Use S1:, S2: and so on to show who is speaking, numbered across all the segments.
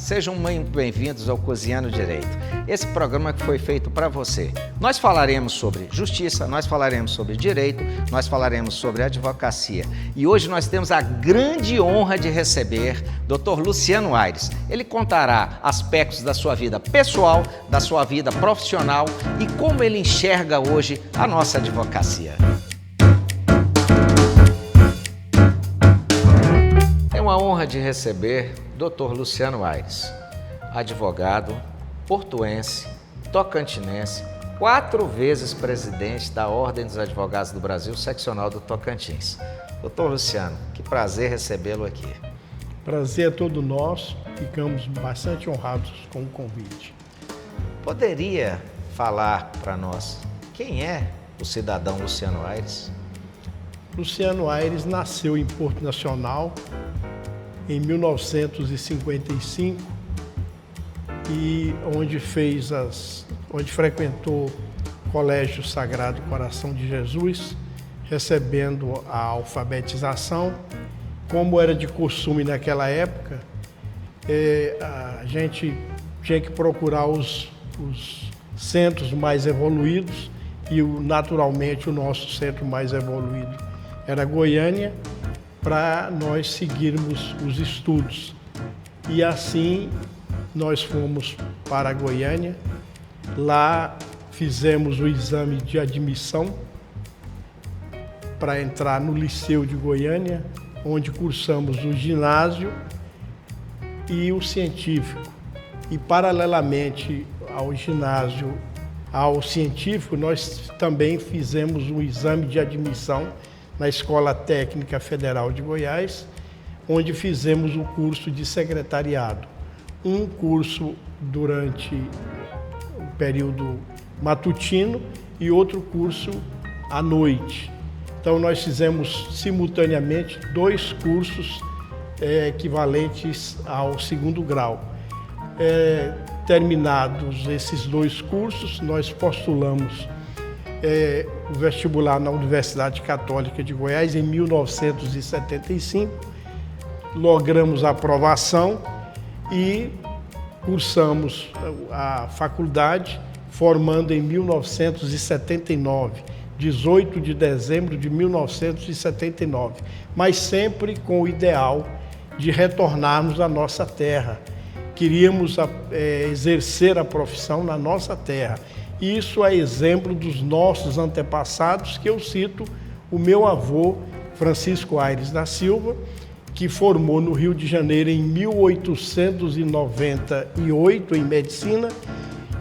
S1: Sejam muito bem-vindos ao Cozinhando Direito. Esse programa que foi feito para você. Nós falaremos sobre justiça, nós falaremos sobre direito, nós falaremos sobre advocacia. E hoje nós temos a grande honra de receber Dr. Luciano Aires. Ele contará aspectos da sua vida pessoal, da sua vida profissional e como ele enxerga hoje a nossa advocacia. É uma honra de receber Dr. Luciano Aires, advogado, portuense, tocantinense, 4 vezes presidente da Ordem dos Advogados do Brasil, seccional do Tocantins. Dr. Luciano, que prazer recebê-lo aqui.
S2: Prazer é todo nosso, ficamos bastante honrados com o convite.
S1: Poderia falar para nós quem é o cidadão Luciano Aires?
S2: Luciano Aires nasceu em Porto Nacional em 1955 e onde frequentou o Colégio Sagrado Coração de Jesus, recebendo a alfabetização. Como era de costume naquela época, a gente tinha que procurar os centros mais evoluídos e, naturalmente, o nosso centro mais evoluído era Goiânia, para nós seguirmos os estudos. E assim nós fomos para Goiânia, lá fizemos o exame de admissão para entrar no Liceu de Goiânia, onde cursamos o ginásio e o científico. E paralelamente ao ginásio, ao científico, nós também fizemos um exame de admissão na Escola Técnica Federal de Goiás, onde fizemos o curso de secretariado. Um curso durante o período matutino e outro curso à noite. Então nós fizemos simultaneamente 2 cursos equivalentes ao 2º grau. Terminados esses 2 cursos, nós postulamos o vestibular na Universidade Católica de Goiás em 1975, logramos a aprovação e cursamos a faculdade, formando em 1979, 18 de dezembro de 1979, mas sempre com o ideal de retornarmos à nossa terra. Queríamos exercer a profissão na nossa terra. Isso é exemplo dos nossos antepassados, que eu cito o meu avô, Francisco Aires da Silva, que formou no Rio de Janeiro em 1898 em medicina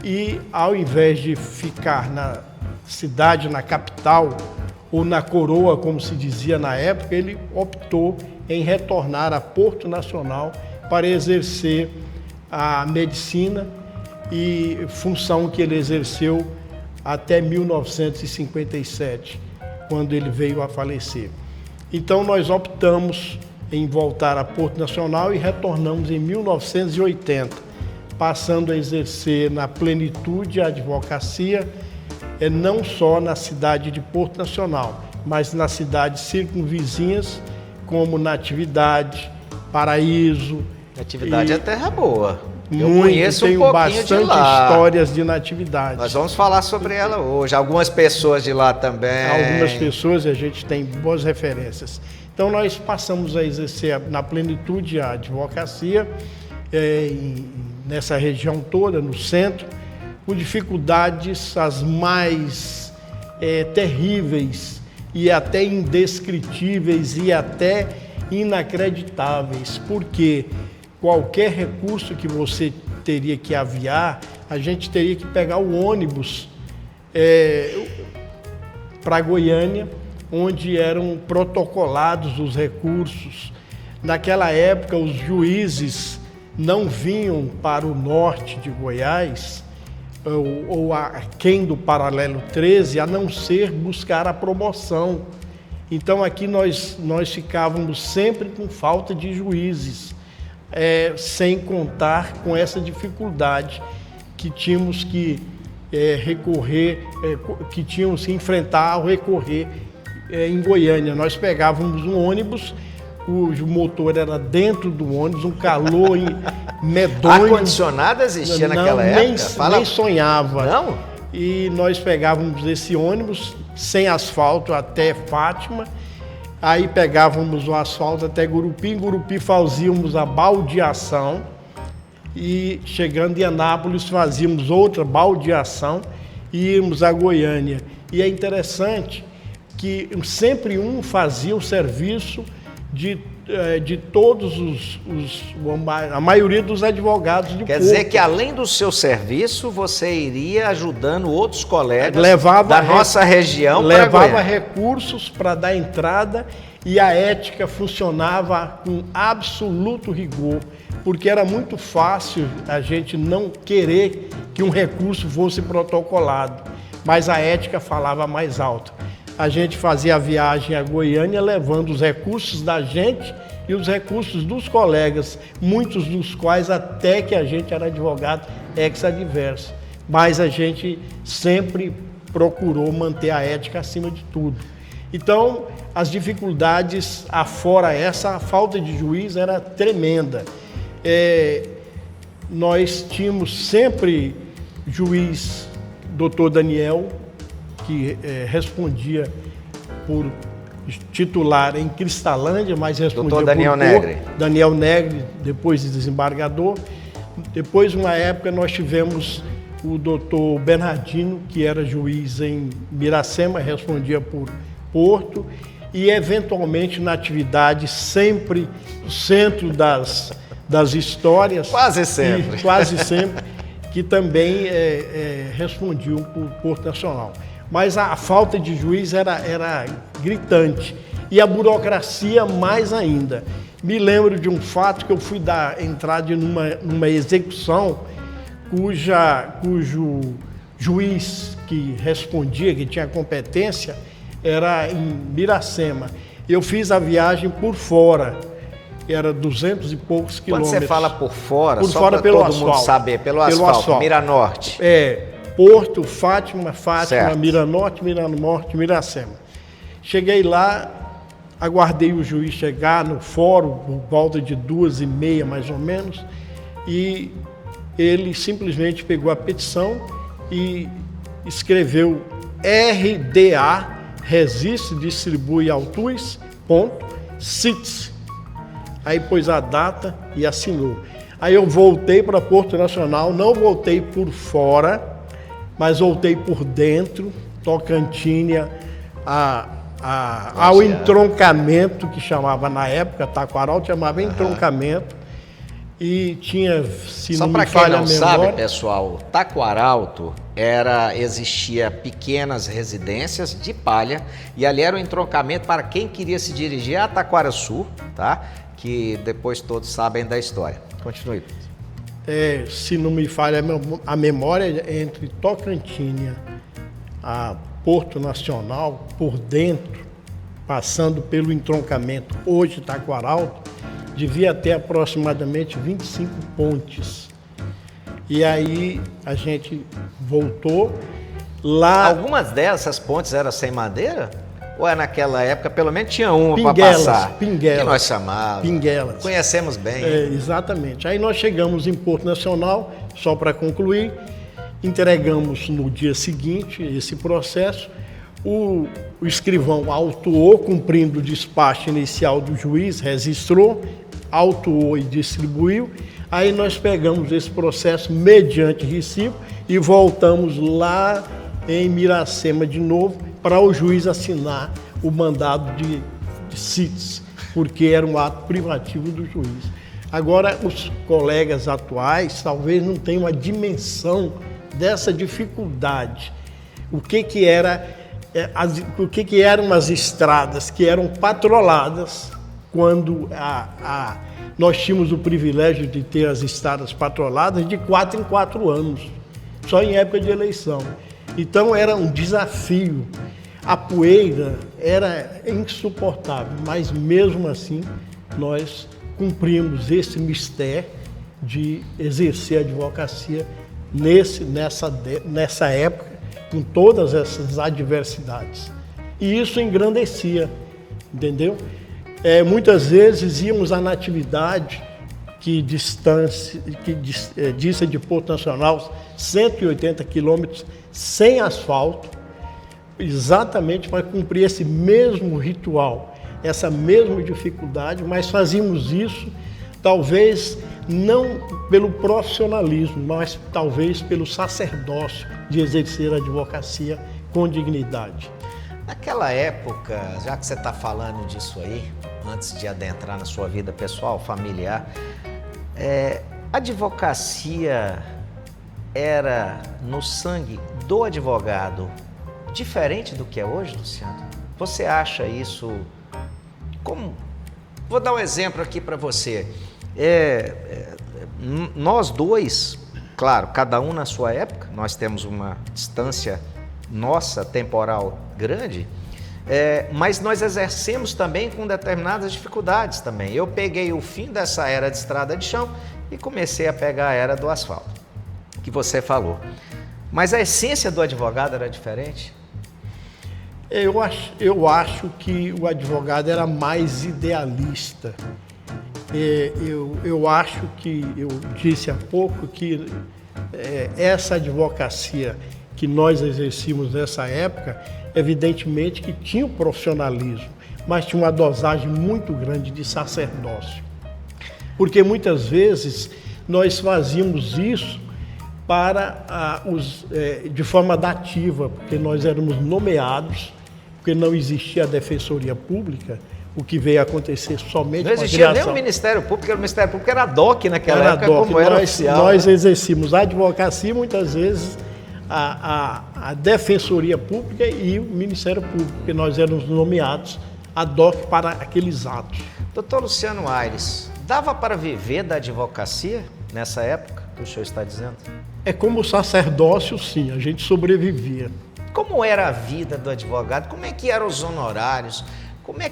S2: e, ao invés de ficar na cidade, na capital, ou na coroa, como se dizia na época, ele optou em retornar a Porto Nacional para exercer a medicina, e função que ele exerceu até 1957, quando ele veio a falecer. Então nós optamos em voltar a Porto Nacional e retornamos em 1980, passando a exercer na plenitude a advocacia, não só na cidade de Porto Nacional, mas nas cidades circunvizinhas, como Natividade, Paraíso.
S1: Natividade é terra boa. Eu
S2: Muito,
S1: conheço um
S2: tenho
S1: pouquinho
S2: bastante
S1: de lá.
S2: Histórias de Natividade.
S1: Nós vamos falar sobre ela hoje. Algumas pessoas de lá também.
S2: Algumas pessoas, a gente tem boas referências. Então nós passamos a exercer na plenitude a advocacia nessa região toda, no centro, com dificuldades as mais terríveis e até indescritíveis e até inacreditáveis, porque qualquer recurso que você teria que aviar, a gente teria que pegar o ônibus para Goiânia, onde eram protocolados os recursos. Naquela época, os juízes não vinham para o norte de Goiás, ou aquém do paralelo 13, a não ser buscar a promoção. Então aqui nós ficávamos sempre com falta de juízes, sem contar com essa dificuldade que tínhamos que que tínhamos que enfrentar ao recorrer em Goiânia. Nós pegávamos um ônibus o motor era dentro do ônibus, um calor medonho.
S1: Ar-condicionado existia naquela época?
S2: Nem sonhava.
S1: Não?
S2: E nós pegávamos esse ônibus sem asfalto até Fátima, aí pegávamos o asfalto até Gurupi, em Gurupi fazíamos a baldeação e chegando em Anápolis fazíamos outra baldeação e íamos a Goiânia. E é interessante que sempre um fazia o serviço de todos a maioria dos advogados de
S1: Quer dizer que além do seu serviço, você iria ajudando outros colegas da nossa região para
S2: levava recursos para dar entrada e a ética funcionava com absoluto rigor, porque era muito fácil a gente não querer que um recurso fosse protocolado, mas a ética falava mais alto. A gente fazia a viagem a Goiânia levando os recursos da gente e os recursos dos colegas, muitos dos quais até que a gente era advogado ex-adverso. Mas a gente sempre procurou manter a ética acima de tudo. Então, as dificuldades, afora essa, a falta de juiz era tremenda. Nós tínhamos sempre juiz Dr. Daniel, que respondia por titular em Cristalândia, mas respondia
S1: Daniel
S2: por
S1: Negri.
S2: Daniel Negri, depois de desembargador. Depois, uma época, nós tivemos o doutor Bernardino, que era juiz em Miracema, respondia por Porto, e eventualmente na atividade sempre no centro das histórias.
S1: Quase sempre.
S2: Quase sempre, que também respondiam por Porto Nacional. Mas a falta de juiz era gritante. E a burocracia mais ainda. Me lembro de um fato que eu fui dar entrada numa execução cujo juiz que respondia, que tinha competência, era em Miracema. Eu fiz a viagem por fora. Era 200 e poucos quilômetros.
S1: Quando você fala por fora,
S2: por
S1: só
S2: fora
S1: para todo
S2: asfalto,
S1: mundo saber, pelo asfalto, Miranorte.
S2: Porto, Fátima,
S1: certo.
S2: Miranorte, Miracema. Cheguei lá, aguardei o juiz chegar no fórum, por volta de 2h30 mais ou menos, e ele simplesmente pegou a petição e escreveu RDA, Resiste, Distribui, Autuz, CITES. Aí pôs a data e assinou. Aí eu voltei para Porto Nacional, não voltei por fora, mas voltei por dentro, Tocantina, ao entroncamento, que chamava na época, Taquaral chamava entroncamento, e tinha, se
S1: só
S2: não
S1: para
S2: me
S1: quem
S2: falha a
S1: não
S2: memória,
S1: sabe, pessoal, Taquaralto existia pequenas residências de palha, e ali era o entroncamento para quem queria se dirigir a Taquaraçu, tá? Que depois todos sabem da história. Continue.
S2: Se não me falha a memória, entre Tocantina a Porto Nacional, por dentro, passando pelo entroncamento, hoje Taquaralto, devia ter aproximadamente 25 pontes. E aí a gente voltou lá.
S1: Algumas dessas pontes eram sem madeira? Ou naquela época, pelo menos tinha uma para passar?
S2: Pinguelas.
S1: Que nós chamávamos.
S2: Pinguelas.
S1: Conhecemos bem.
S2: Exatamente. Aí nós chegamos em Porto Nacional, só para concluir, entregamos no dia seguinte esse processo. O escrivão autuou, cumprindo o despacho inicial do juiz, registrou, autuou e distribuiu. Aí nós pegamos esse processo mediante recibo e voltamos lá em Miracema de novo, para o juiz assinar o mandado de CITES, porque era um ato privativo do juiz. Agora, os colegas atuais talvez não tenham a dimensão dessa dificuldade. O que eram as estradas que eram patroladas quando nós tínhamos o privilégio de ter as estradas patroladas de 4 em 4 anos, só em época de eleição. Então era um desafio. A poeira era insuportável, mas mesmo assim nós cumprimos esse mistério de exercer a advocacia nessa época, com todas essas adversidades. E isso engrandecia, entendeu? Muitas vezes íamos à Natividade, que dista de Porto Nacional 180 quilômetros, sem asfalto, exatamente para cumprir esse mesmo ritual, essa mesma dificuldade, mas fazíamos isso talvez não pelo profissionalismo, mas talvez pelo sacerdócio de exercer a advocacia com dignidade.
S1: Naquela época, já que você está falando disso aí, antes de adentrar na sua vida pessoal, familiar, a advocacia era no sangue do advogado diferente do que é hoje, Luciano? Você acha isso como... Vou dar um exemplo aqui para você. Nós dois, claro, cada um na sua época, nós temos uma distância nossa, temporal, grande, mas nós exercemos também com determinadas dificuldades também. Eu peguei o fim dessa era de estrada de chão e comecei a pegar a era do asfalto, que você falou. Mas a essência do advogado era diferente?
S2: Eu acho que o advogado era mais idealista. Eu acho que, eu disse há pouco, que essa advocacia que nós exercíamos nessa época, evidentemente que tinha o profissionalismo, mas tinha uma dosagem muito grande de sacerdócio. Porque muitas vezes nós fazíamos isso de forma dativa, porque nós éramos nomeados, porque não existia a defensoria pública, o que veio a acontecer somente com a criação. Não
S1: existia nem o Ministério Público, o Ministério Público era DOC naquela época,
S2: DOC.
S1: como era oficial.
S2: Nós exercíamos a advocacia, muitas vezes, a Defensoria Pública e o Ministério Público, porque nós éramos nomeados a DOC para aqueles atos.
S1: Doutor Luciano Aires, dava para viver da advocacia nessa época, que o senhor está dizendo?
S2: Como o sacerdócio, sim, a gente sobrevivia.
S1: Como era a vida do advogado? Como é que eram os honorários? Como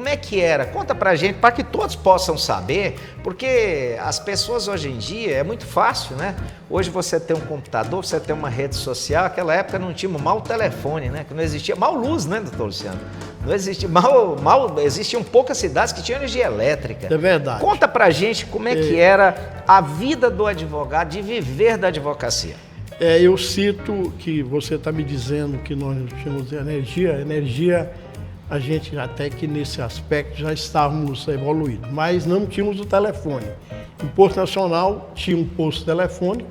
S1: é que era? Conta pra gente, para que todos possam saber, porque as pessoas hoje em dia, é muito fácil, né? Hoje você tem um computador, você tem uma rede social, naquela época não tinha mal telefone, né? Que não existia, mal luz, né, doutor Luciano? Não existia, existiam poucas cidades que tinham energia elétrica.
S2: É verdade.
S1: Conta pra gente como é que era a vida do advogado, de viver da advocacia.
S2: Eu cito que você está me dizendo que nós tínhamos energia, a gente até que nesse aspecto já estávamos evoluídos, mas não tínhamos o telefone. Em Porto Nacional tinha um posto telefônico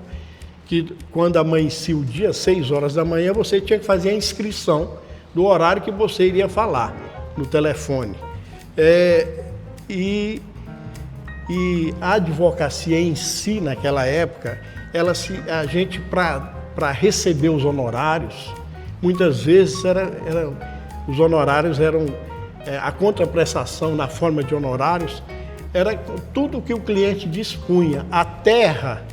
S2: que quando amanhecia o dia, 6 horas da manhã, você tinha que fazer a inscrição do horário que você iria falar no telefone. E a advocacia em si, naquela época, a gente, para receber os honorários, muitas vezes os honorários eram, a contraprestação na forma de honorários, era tudo que o cliente dispunha. A terra,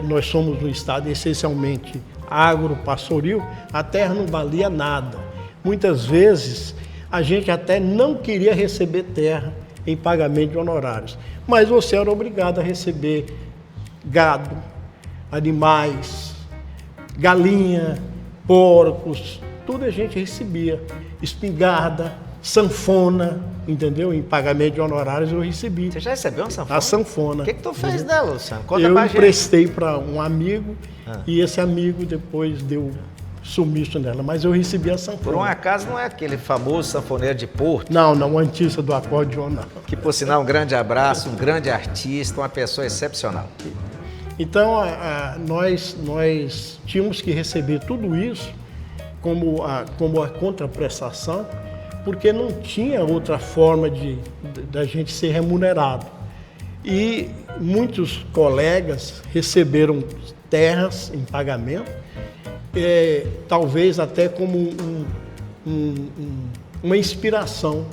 S2: nós somos no estado essencialmente agro-pastoril, a terra não valia nada. Muitas vezes a gente até não queria receber terra em pagamento de honorários, mas você era obrigado a receber gado, animais, galinha, porcos, tudo a gente recebia. Espingarda, sanfona, entendeu? Em pagamento de honorários eu recebi.
S1: Você já recebeu uma sanfona?
S2: A sanfona.
S1: O que tu fez dela, Luciano? Conta
S2: eu
S1: pra gente.
S2: emprestei para um amigo e esse amigo depois deu sumiço nela, mas eu recebi a sanfona.
S1: Por um acaso não é aquele famoso sanfoneiro de Porto?
S2: Não, o artista do acordeon, não.
S1: Que por sinal um grande abraço, um grande artista, uma pessoa excepcional.
S2: Então, nós tínhamos que receber tudo isso como a contraprestação, porque não tinha outra forma da gente ser remunerado. E muitos colegas receberam terras em pagamento, talvez até como uma inspiração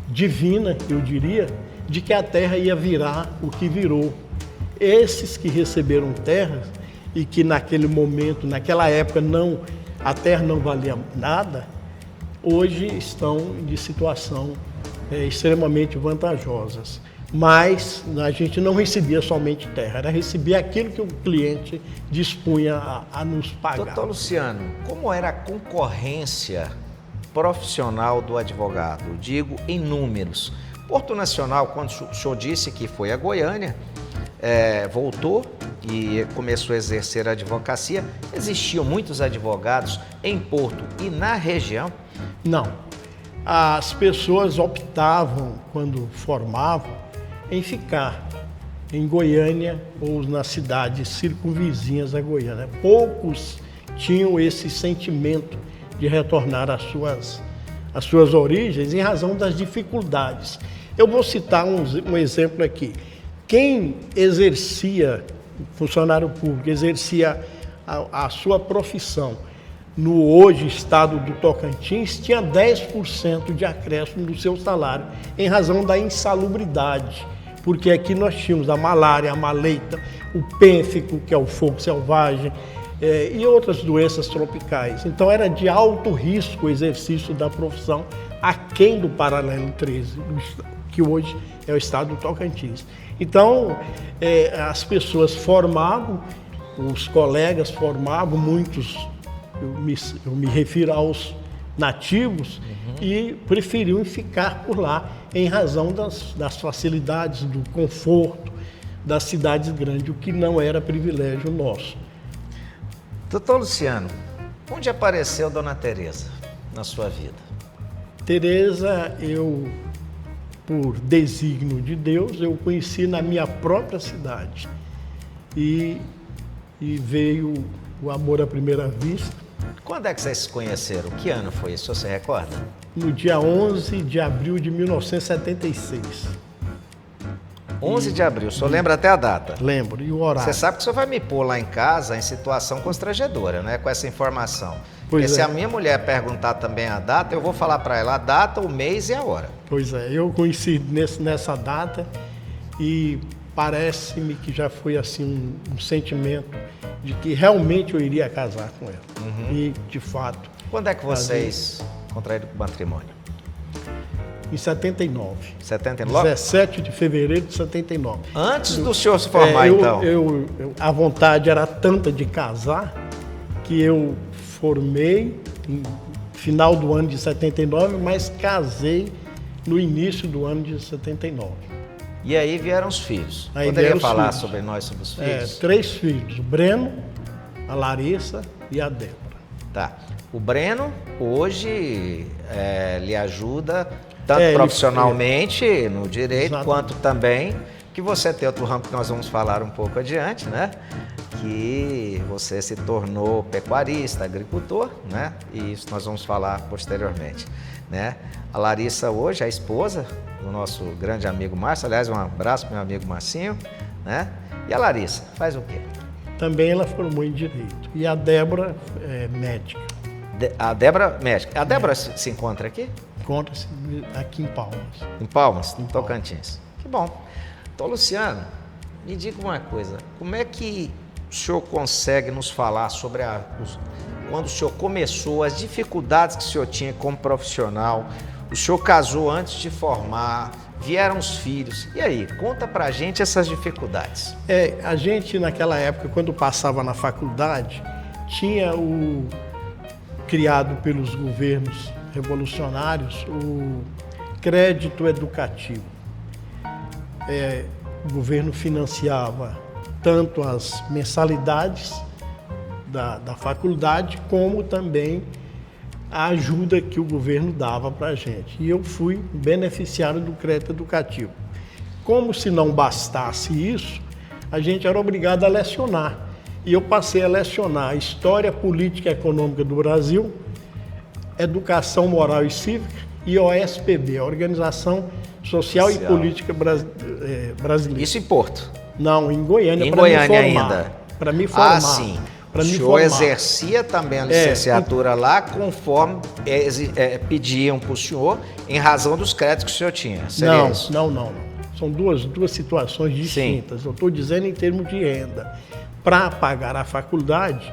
S2: divina, eu diria, de que a terra ia virar o que virou. Esses que receberam terras e que naquele momento, naquela época, a terra não valia nada, hoje estão de situação extremamente vantajosas. Mas a gente não recebia somente terra, era receber aquilo que o cliente dispunha a nos pagar.
S1: Doutor Luciano, como era a concorrência profissional do advogado? Eu digo em números. Porto Nacional, quando o senhor disse que foi a Goiânia, voltou e começou a exercer a advocacia, existiam muitos advogados em Porto e na região?
S2: Não. As pessoas optavam, quando formavam, em ficar em Goiânia ou nas cidades circunvizinhas a Goiânia. Poucos tinham esse sentimento de retornar às suas origens em razão das dificuldades. Eu vou citar um exemplo aqui. Quem exercia, funcionário público, exercia a sua profissão no hoje estado do Tocantins, tinha 10% de acréscimo do seu salário em razão da insalubridade. Porque aqui nós tínhamos a malária, a maleita, o pênfico, que é o fogo selvagem, e outras doenças tropicais. Então era de alto risco o exercício da profissão aquém do Paralelo 13, que hoje é o estado do Tocantins. Então as pessoas formavam, os colegas formavam, muitos, eu me refiro aos nativos, e preferiam ficar por lá em razão das facilidades, do conforto das cidades grandes, o que não era privilégio nosso.
S1: Doutor Luciano, onde apareceu Dona Tereza na sua vida?
S2: Tereza, por desígnio de Deus, eu conheci na minha própria cidade. E veio o amor à primeira vista.
S1: Quando é que vocês se conheceram? Que ano foi isso? Você recorda?
S2: No dia 11 de abril de 1976.
S1: 11 de abril, o senhor lembra até a data?
S2: Lembro, e o horário.
S1: Você sabe que o senhor vai me pôr lá em casa em situação constrangedora, né? Com essa informação. Porque se a minha mulher perguntar também a data, eu vou falar para ela a data, o mês e a hora.
S2: Pois é, eu conheci nessa data e parece-me que já foi assim um sentimento de que realmente eu iria casar com ela. E, de fato...
S1: Quando é que vocês contraíram o matrimônio?
S2: Em 79.
S1: 79?
S2: 17 de fevereiro de 79.
S1: Antes do senhor se formar, então?
S2: A vontade era tanta de casar que eu formei no final do ano de 79, mas casei no início do ano de 79.
S1: E aí vieram os filhos.
S2: Aí
S1: poderia falar
S2: filhos.
S1: sobre nós, sobre os filhos?
S2: 3 filhos, o Breno, a Larissa e a Débora.
S1: Tá. O Breno hoje lhe ajuda tanto profissionalmente no direito, exatamente, quanto também que você tem outro ramo que nós vamos falar um pouco adiante, né? Que você se tornou pecuarista, agricultor, né? E isso nós vamos falar posteriormente, né? A Larissa hoje é a esposa do nosso grande amigo Márcio, aliás, um abraço para meu amigo Marcinho, né? E a Larissa faz o quê?
S2: Também ela formou em Direito. E a Débora é médica.
S1: A Débora, médica. A Débora se encontra aqui?
S2: Encontra-se aqui em Palmas.
S1: Em Palmas, em Tocantins. Que bom. Então, Luciano, me diga uma coisa. Como é que o senhor consegue nos falar sobre quando o senhor começou, as dificuldades que o senhor tinha como profissional? O senhor casou antes de formar, vieram os filhos. E aí, conta pra gente essas dificuldades.
S2: A gente, naquela época, quando passava na faculdade, tinha criado pelos governos revolucionários o crédito educativo. O governo financiava tanto as mensalidades da faculdade, como também a ajuda que o governo dava para a gente. E eu fui beneficiário do crédito educativo. Como se não bastasse isso, a gente era obrigado a lecionar. E eu passei a lecionar História Política e Econômica do Brasil, Educação Moral e Cívica e OSPB, a Organização Social e Política Brasileira.
S1: Isso em Porto?
S2: Não, em Goiânia.
S1: Em Goiânia ainda?
S2: Para me formar.
S1: Ah, sim. O senhor exercia também a licenciatura lá conforme pediam para o senhor em razão dos créditos que o senhor tinha. Seria isso?
S2: Não. São duas situações distintas. Sim. Eu estou dizendo em termos de renda. Para pagar a faculdade,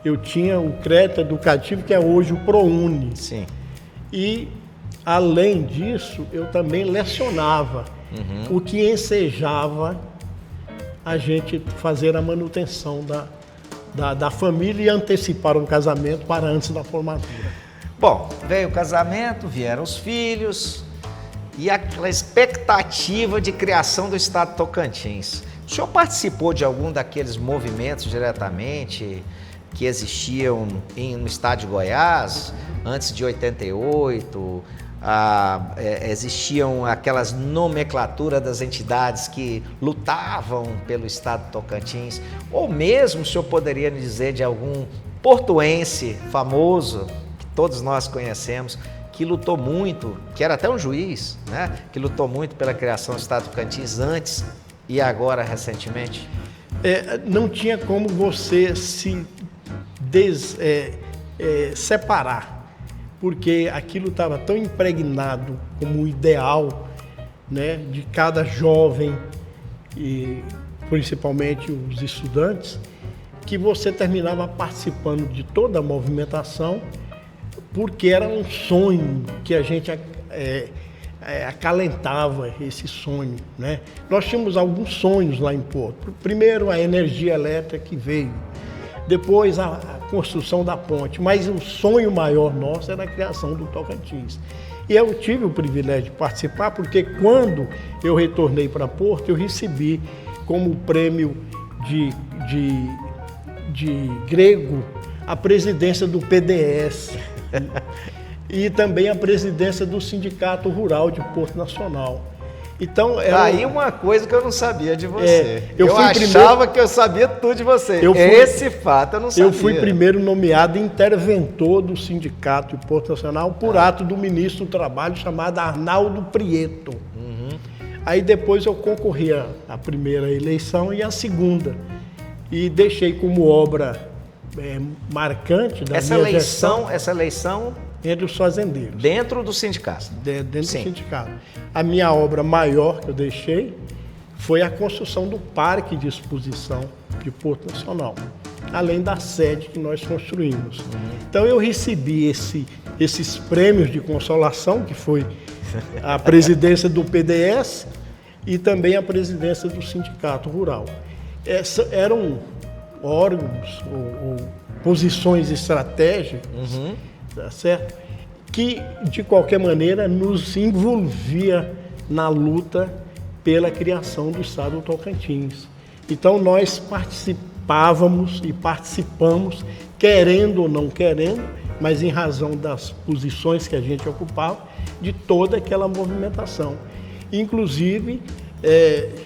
S2: eu tinha o crédito educativo, que é hoje o ProUni.
S1: Sim. E,
S2: além disso, eu também lecionava, o que ensejava a gente fazer a manutenção da família e antecipar um casamento para antes da formatura.
S1: Bom, veio o casamento, vieram os filhos e aquela expectativa de criação do estado de Tocantins. O senhor participou de algum daqueles movimentos diretamente que existiam no estado de Goiás, antes de 88? Existiam aquelas nomenclaturas das entidades que lutavam pelo estado de Tocantins? Ou mesmo o senhor poderia me dizer de algum portuense famoso, que todos nós conhecemos, que lutou muito, que era até um juiz, né? Que lutou muito pela criação do estado de Tocantins antes e agora recentemente?
S2: Não tinha como você se separar, porque aquilo estava tão impregnado como um ideal, né, de cada jovem, e principalmente os estudantes, que você terminava participando de toda a movimentação, porque era um sonho que a gente acalentava esse sonho, né? Nós tínhamos alguns sonhos lá em Porto. Primeiro, a energia elétrica que veio, depois a construção da ponte, mas o sonho maior nosso era a criação do Tocantins. E eu tive o privilégio de participar, porque quando eu retornei para Porto, eu recebi como prêmio de grego a presidência do PDS e também a presidência do Sindicato Rural de Porto Nacional. Então,
S1: aí uma coisa que eu não sabia de você. Eu achava que eu sabia tudo de você. Esse fato eu não sabia.
S2: Eu fui primeiro nomeado interventor do Sindicato de Porto Nacional por ato do ministro do Trabalho, chamado Arnaldo Prieto. Aí depois eu concorri à primeira eleição e à segunda. E deixei como obra marcante da minha gestão.
S1: Essa eleição
S2: entre os fazendeiros.
S1: Dentro do sindicato?
S2: Dentro do sindicato. A minha obra maior que eu deixei foi a construção do Parque de Exposição de Porto Nacional, além da sede que nós construímos. Então eu recebi esses prêmios de consolação, que foi a presidência do PDS e também a presidência do Sindicato Rural. Eram órgãos ou posições estratégicas, tá certo? Que, de qualquer maneira, nos envolvia na luta pela criação do estado do Tocantins. Então, nós participávamos e participamos, querendo ou não querendo, mas em razão das posições que a gente ocupava, de toda aquela movimentação. Inclusive,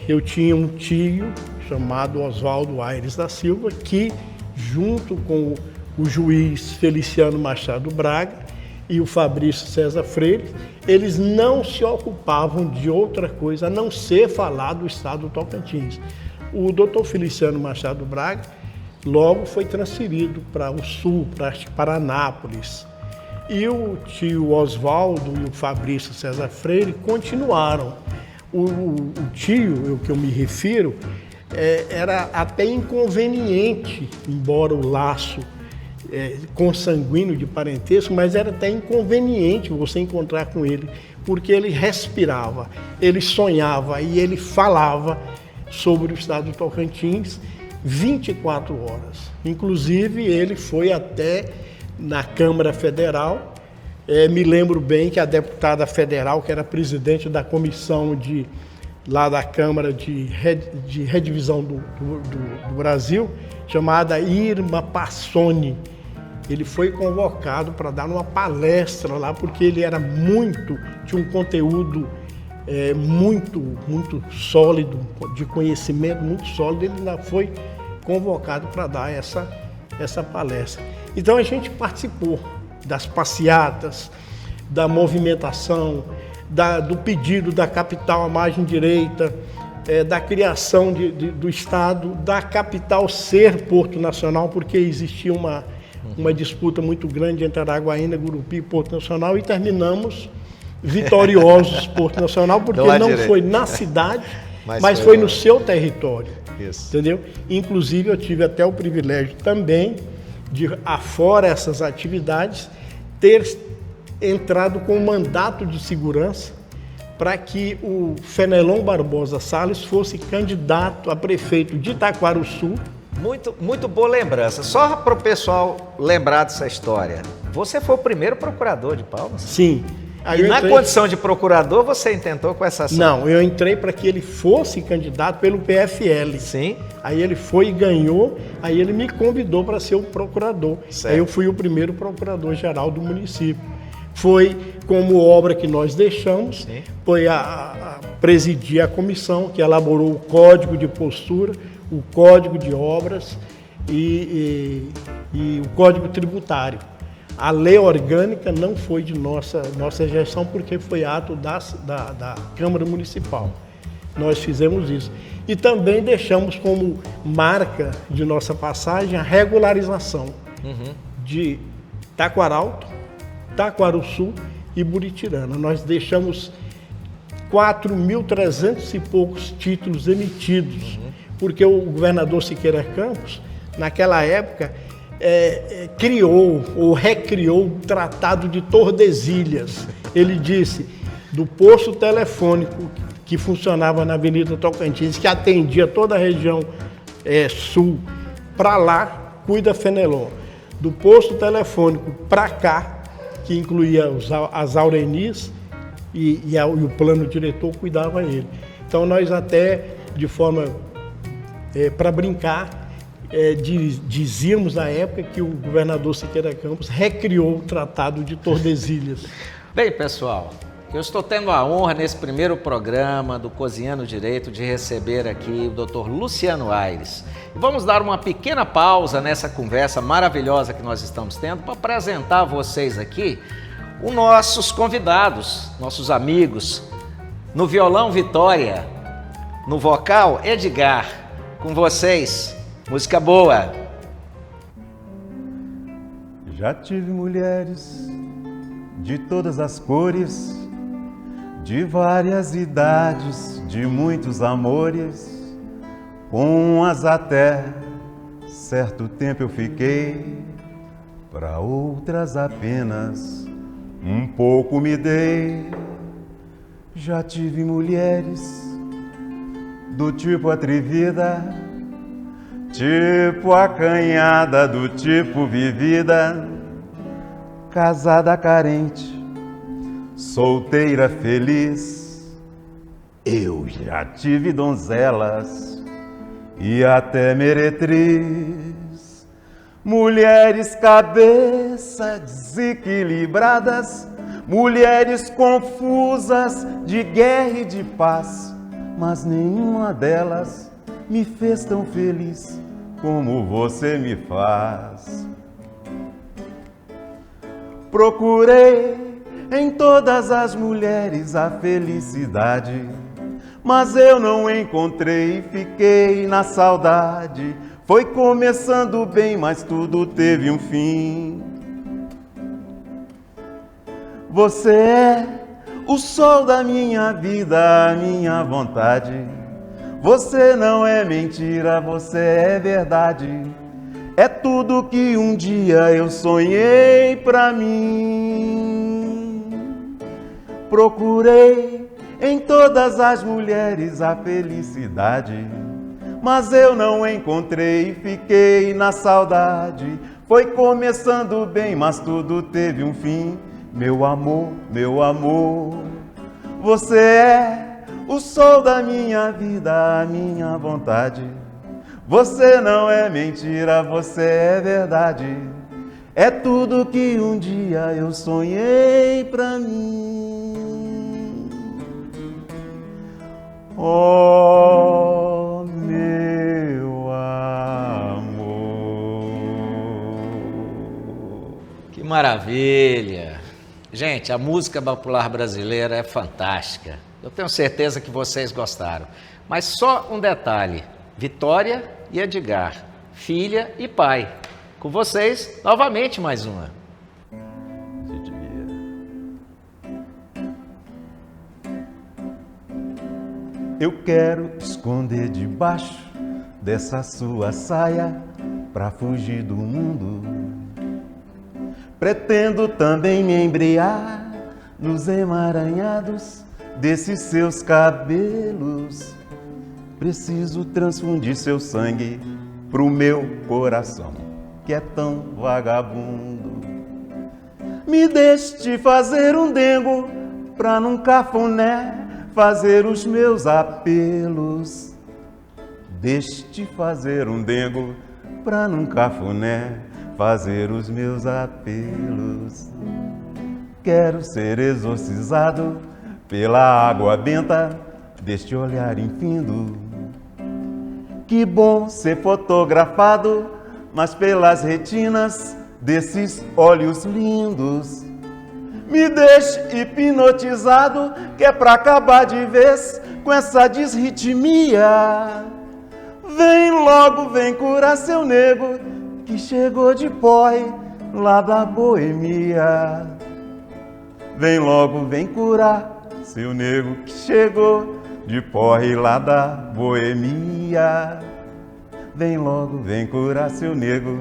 S2: eu tinha um tio chamado Oswaldo Aires da Silva, que, junto com o juiz Feliciano Machado Braga e o Fabrício César Freire, eles não se ocupavam de outra coisa a não ser falar do estado do Tocantins. O doutor Feliciano Machado Braga logo foi transferido para o sul, para Paranápolis. E o tio Oswaldo e o Fabrício César Freire continuaram. O tio, que eu me refiro, era até inconveniente, embora o laço consanguíneo de parentesco, mas era até inconveniente você encontrar com ele, porque ele respirava, ele sonhava e ele falava sobre o estado do Tocantins 24 horas. Inclusive, ele foi até na Câmara Federal. Me lembro bem que a deputada federal, que era presidente da comissão lá da Câmara de Redivisão do Brasil, chamada Irma Passoni, ele foi convocado para dar uma palestra lá, porque ele era tinha um conteúdo muito sólido, de conhecimento muito sólido. Ele ainda foi convocado para dar essa palestra. Então a gente participou das passeatas, da movimentação, do pedido da capital à margem direita, da criação do estado, da capital ser Porto Nacional, porque existia uma disputa muito grande entre Araguaína, Gurupi e Porto Nacional, e terminamos vitoriosos Porto Nacional, porque não foi na cidade, mas foi no seu território. Isso. Entendeu? Inclusive, eu tive até o privilégio também de, afora essas atividades, ter entrado com um mandato de segurança para que o Fenelon Barbosa Salles fosse candidato a prefeito de Itaquaruçu.
S1: Muito boa lembrança. Só para o pessoal lembrar dessa história. Você foi o primeiro procurador de Palmas?
S2: Sim. Aí
S1: E na condição de procurador, você intentou com essa ação?
S2: Não, eu entrei para que ele fosse candidato pelo PFL.
S1: Sim.
S2: Aí ele foi e ganhou, aí ele me convidou para ser o procurador.
S1: Certo.
S2: Aí eu fui o primeiro procurador-geral do município. Foi como obra que nós deixamos,
S1: Sim.
S2: foi a presidir a comissão que elaborou o Código de Postura, o Código de Obras e o Código Tributário. A lei orgânica não foi de nossa gestão, porque foi ato da Câmara Municipal. Nós fizemos isso. E também deixamos como marca de nossa passagem a regularização de Taquaralto, Taquarussu e Buritirana. Nós deixamos 4.300 e poucos títulos emitidos, porque o governador Siqueira Campos, naquela época, criou ou recriou o Tratado de Tordesilhas. Ele disse, do posto telefônico que funcionava na Avenida Tocantins, que atendia toda a região sul, para lá, cuida Fenelon. Do posto telefônico para cá, que incluía as Aurenis e o plano diretor cuidava ele. Então nós até, de forma para brincar, dizíamos na época que o governador Siqueira Campos recriou o Tratado de Tordesilhas.
S1: Bem, pessoal, eu estou tendo a honra nesse primeiro programa do Cozinhando Direito de receber aqui o Dr. Luciano Aires. E vamos dar uma pequena pausa nessa conversa maravilhosa que nós estamos tendo para apresentar a vocês aqui os nossos convidados, nossos amigos. No violão, Vitória. No vocal, Edgar. Com vocês, música boa.
S3: Já tive mulheres de todas as cores, de várias idades, de muitos amores, com umas até certo tempo eu fiquei, para outras apenas um pouco me dei. Já tive mulheres do tipo atrevida, tipo acanhada, do tipo vivida, casada carente, solteira feliz. Eu já tive donzelas e até meretriz, mulheres cabeça desequilibradas, mulheres confusas de guerra e de paz, mas nenhuma delas me fez tão feliz como você me faz. Procurei em todas as mulheres a felicidade, mas eu não encontrei e fiquei na saudade. Foi começando bem, mas tudo teve um fim. Você é o sol da minha vida, a minha vontade. Você não é mentira, você é verdade. É tudo que um dia eu sonhei pra mim. Procurei em todas as mulheres a felicidade, mas eu não encontrei e fiquei na saudade. Foi começando bem, mas tudo teve um fim. Meu amor, você é o sol da minha vida, a minha vontade. Você não é mentira, você é verdade. É tudo que um dia eu sonhei pra mim. Oh, meu amor.
S1: Que maravilha! Gente, a música popular brasileira é fantástica. Eu tenho certeza que vocês gostaram. Mas só um detalhe: Vitória e Edgar, filha e pai. Com vocês, novamente mais uma.
S3: Eu quero esconder debaixo dessa sua saia pra fugir do mundo. Pretendo também me embriar nos emaranhados desses seus cabelos. Preciso transfundir seu sangue pro meu coração, que é tão vagabundo. Me deixe fazer um dengo pra num cafuné fazer os meus apelos. Deixe fazer um dengo pra num cafuné fazer os meus apelos. Quero ser exorcizado pela água benta deste olhar infindo. Que bom ser fotografado, mas pelas retinas desses olhos lindos. Me deixe hipnotizado, que é pra acabar de vez com essa desritmia. Vem logo, vem curar seu nego, que chegou de poi lá da boemia. Vem logo, vem curar seu nego, que chegou de porre lá da boemia. Vem logo, vem curar seu nego,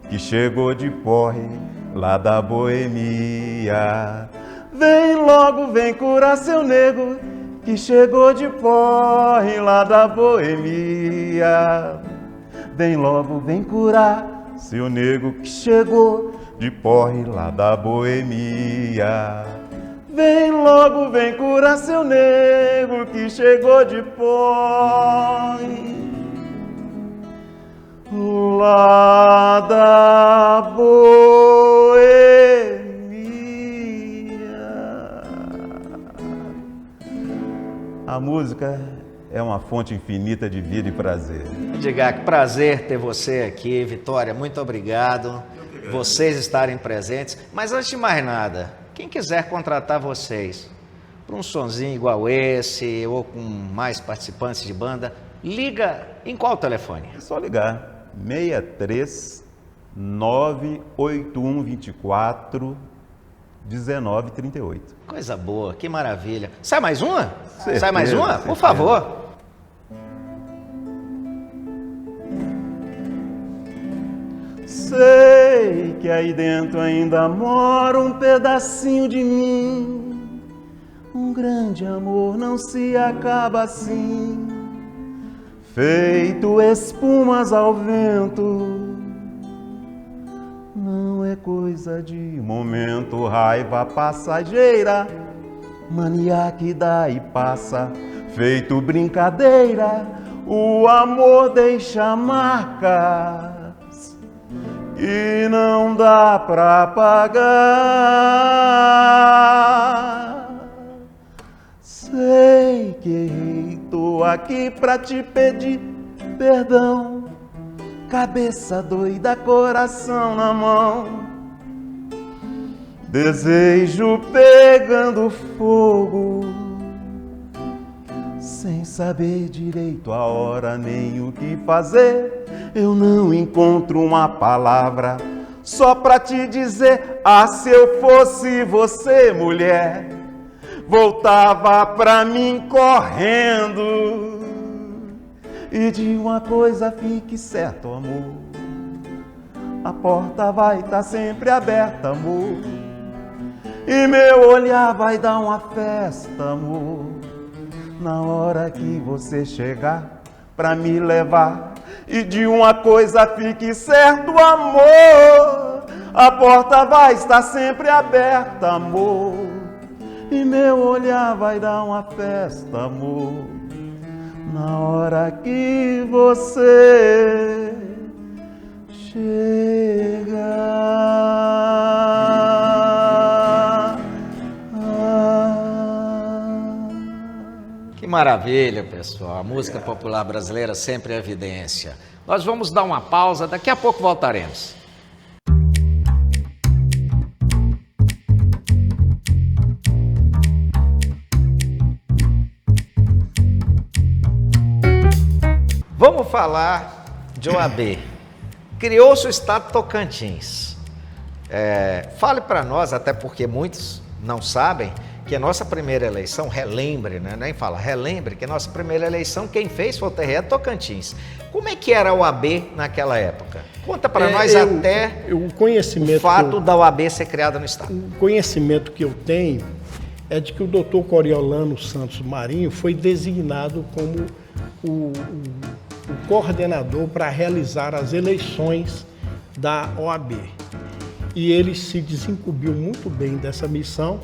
S3: que chegou de porre lá da boemia. Vem logo, vem curar seu nego, que chegou de porre lá da boemia. Vem logo, vem curar seu nego, que chegou de porre lá da boemia. Vem logo, vem curar seu nego, que chegou de porre lá da boemia. A música é uma fonte infinita de vida e prazer.
S1: Diga, que prazer ter você aqui, Vitória, muito obrigado. Vocês estarem presentes. Mas antes de mais nada, quem quiser contratar vocês para um sonzinho igual esse ou com mais participantes de banda, liga em qual telefone?
S3: É só ligar. 63 981 24 1938.
S1: Coisa boa, que maravilha. Sai mais uma?
S3: Certeza,
S1: Sai mais uma?
S3: certeza.
S1: Por favor.
S3: Sei que aí dentro ainda mora um pedacinho de mim. Um grande amor não se acaba assim, feito espumas ao vento. Não é coisa de momento, raiva passageira, mania que dá e passa, feito brincadeira. O amor deixa marcas e não dá pra pagar. Sei que errei, tô aqui pra te pedir perdão. Cabeça doida, coração na mão. Desejo pegando fogo, sem saber direito a hora nem o que fazer. Eu não encontro uma palavra só pra te dizer: ah, se eu fosse você, mulher, voltava pra mim correndo. E de uma coisa fique certo, amor, a porta vai estar sempre aberta, amor, e meu olhar vai dar uma festa, amor, na hora que você chegar pra me levar. E de uma coisa fique certo, amor, a porta vai estar sempre aberta, amor, e meu olhar vai dar uma festa, amor, na hora que você chegar.
S1: Que maravilha, pessoal. A música popular brasileira sempre é evidência. Nós vamos dar uma pausa, daqui a pouco voltaremos. Vamos falar de OAB. Criou-se o Estado Tocantins. Fale para nós, até porque muitos não sabem, que a nossa primeira eleição, relembre, né? Nem fala, relembre que a nossa primeira eleição, quem fez foi o TRE Tocantins. Como é que era a OAB naquela época? Conta para nós até
S2: o conhecimento
S1: o fato da OAB ser criada no Estado.
S2: O conhecimento que eu tenho é de que o doutor Coriolano Santos Marinho foi designado como o coordenador para realizar as eleições da OAB. e ele se desincumbiu muito bem dessa missão,